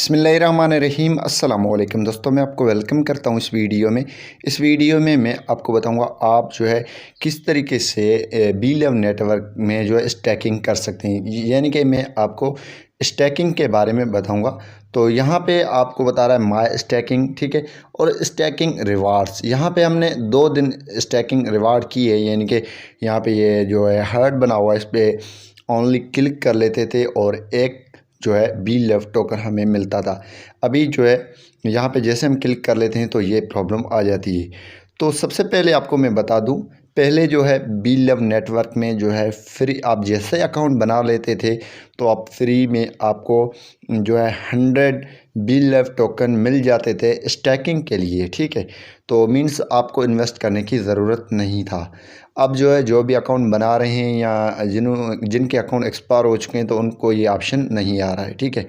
बिस्मिल्लाहिर्रहमानिर्रहीम अस्सलाम वालेकुम दोस्तों, मैं आपको वेलकम करता हूं इस वीडियो में मैं आपको बताऊंगा आप जो है किस तरीके से बीलव नेटवर्क में जो है स्टैकिंग कर सकते हैं। यानी कि मैं आपको स्टैकिंग के बारे में बताऊंगा। तो यहाँ पे आपको बता रहा है माय स्टैकिंग, ठीक है, और स्टैकिंग रिवार्ड्स। यहाँ पे हमने 2 दिन स्टैकिंग रिवार्ड की है, यानी कि यहाँ पे ये जो है हार्ट बना हुआ है, इस पर ओनली क्लिक कर लेते थे और एक जो है बीलव टोकन हमें मिलता था। अभी जो है यहाँ पे जैसे हम क्लिक कर लेते हैं तो ये प्रॉब्लम आ जाती है। तो सबसे पहले आपको मैं बता दूं, पहले जो है बीलव नेटवर्क में जो है फ्री आप जैसे अकाउंट बना लेते थे तो आप फ्री में आपको जो है 100 बीलव टोकन मिल जाते थे स्टैकिंग के लिए, ठीक है। तो मीन्स आपको इन्वेस्ट करने की ज़रूरत नहीं था। अब जो है जो भी अकाउंट बना रहे हैं या जिनके अकाउंट एक्सपायर हो चुके हैं तो उनको ये ऑप्शन नहीं आ रहा है, ठीक है।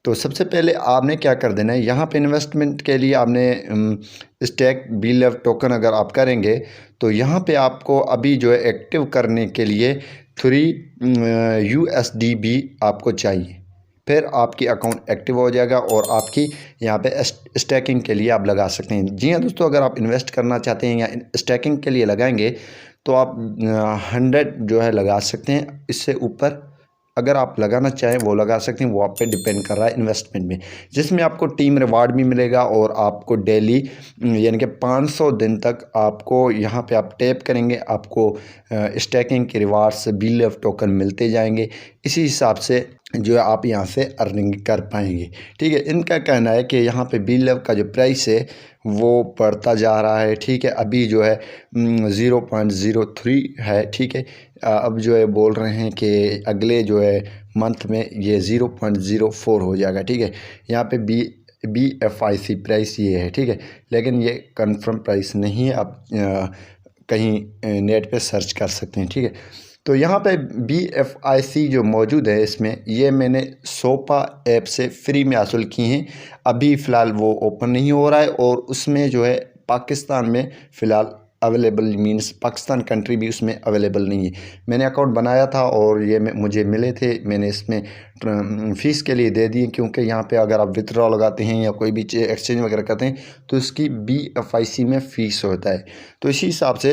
तो सबसे पहले आपने क्या कर देना है, यहाँ पे इन्वेस्टमेंट के लिए आपने स्टैक बीलव टोकन अगर आप करेंगे तो यहाँ पे आपको अभी जो है एक्टिव करने के लिए 3 USDB आपको चाहिए, फिर आपकी अकाउंट एक्टिव हो जाएगा और आपकी यहाँ पे स्टैकिंग के लिए आप लगा सकते हैं। जी हाँ दोस्तों, अगर आप इन्वेस्ट करना चाहते हैं या स्टैकिंग के लिए लगाएंगे तो आप 100 जो है लगा सकते हैं। इससे ऊपर अगर आप लगाना चाहें वो लगा सकते हैं, वो आप पे डिपेंड कर रहा है इन्वेस्टमेंट में, जिसमें आपको टीम रिवार्ड भी मिलेगा और आपको डेली यानी कि 500 दिन तक आपको यहाँ पे आप टैप करेंगे आपको स्टैकिंग के रिवार्ड्स बीलव टोकन मिलते जाएंगे। इसी हिसाब से जो है आप यहाँ से अर्निंग कर पाएंगे, ठीक है। इनका कहना है कि यहाँ पे बीलव का जो प्राइस है वो बढ़ता जा रहा है, ठीक है। अभी जो है 0.03 है, ठीक है। अब जो है बोल रहे हैं कि अगले जो है मंथ में ये 0.04 हो जाएगा, ठीक है। यहाँ पे BFIC प्राइस ये है, ठीक है, लेकिन ये कंफर्म प्राइस नहीं है। आप कहीं नेट पे सर्च कर सकते हैं, ठीक है। तो यहाँ पे BFIC जो मौजूद है इसमें ये मैंने सोपा ऐप से फ्री में हासिल की हैं। अभी फ़िलहाल वो ओपन नहीं हो रहा है और उसमें जो है पाकिस्तान में फ़िलहाल अवेलेबल मीन्स पाकिस्तान कंट्री भी उसमें अवेलेबल नहीं है। मैंने अकाउंट बनाया था और ये मुझे मिले थे, मैंने इसमें फ़ीस के लिए दे दिए, क्योंकि यहाँ पे अगर आप विथड्रॉ लगाते हैं या कोई भी एक्सचेंज वगैरह करते हैं तो इसकी BFIC में फ़ीस होता है। तो इसी हिसाब से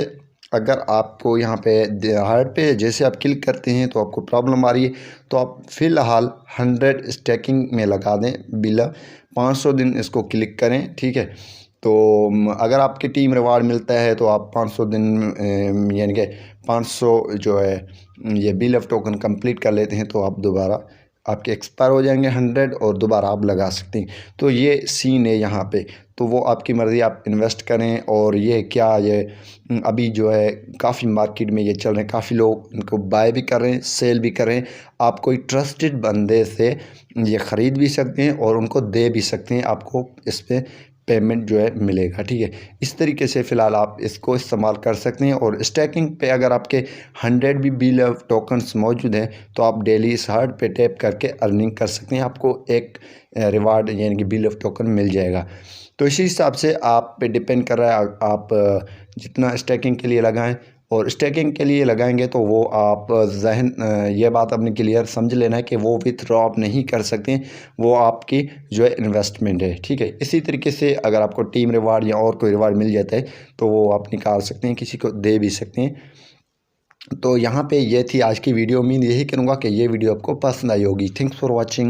अगर आपको यहाँ पे हार्ट पे जैसे आप क्लिक करते हैं तो आपको प्रॉब्लम आ रही है तो आप फ़िलहाल 100 स्टैकिंग में लगा दें बिलव, 500 दिन इसको क्लिक करें, ठीक है। तो अगर आपकी टीम रिवार्ड मिलता है तो आप 500 दिन यानी कि 500 जो है ये बीलव टोकन कंप्लीट कर लेते हैं तो आप दोबारा आपके एक्सपायर हो जाएंगे 100 और दोबारा आप लगा सकते हैं। तो ये सीन है यहाँ पे। तो वो आपकी मर्ज़ी, आप इन्वेस्ट करें। और ये क्या ये अभी जो है काफ़ी मार्केट में ये चल रहे हैं, काफ़ी लोग इनको बाय भी कर रहे हैं, सेल भी कर रहे हैं। आप कोई ट्रस्टेड बंदे से ये ख़रीद भी सकते हैं और उनको दे भी सकते हैं, आपको इस पर पेमेंट जो है मिलेगा, ठीक है। इस तरीके से फ़िलहाल आप इसको इस्तेमाल कर सकते हैं। और स्टैकिंग पे अगर आपके 100 भी बीलव टोकन्स मौजूद हैं तो आप डेली इस हार्ट पे टैप करके अर्निंग कर सकते हैं, आपको एक रिवार्ड यानी कि बीलव टोकन मिल जाएगा। तो इसी हिसाब से आप पे डिपेंड कर रहा है आप जितना स्टैकिंग के लिए लगाएं। और स्टैकिंग के लिए लगाएंगे तो वो आप ये बात अपनी क्लियर समझ लेना है कि वो विथड्रॉ आप नहीं कर सकते, वो आपकी जो है इन्वेस्टमेंट है, ठीक है। इसी तरीके से अगर आपको टीम रिवार्ड या और कोई रिवार्ड मिल जाता है तो वो आप निकाल सकते हैं, किसी को दे भी सकते हैं। तो यहाँ पे ये थी आज की वीडियो। उम्मीद यही करूँगा कि ये वीडियो आपको पसंद आई होगी। Thanks for watching.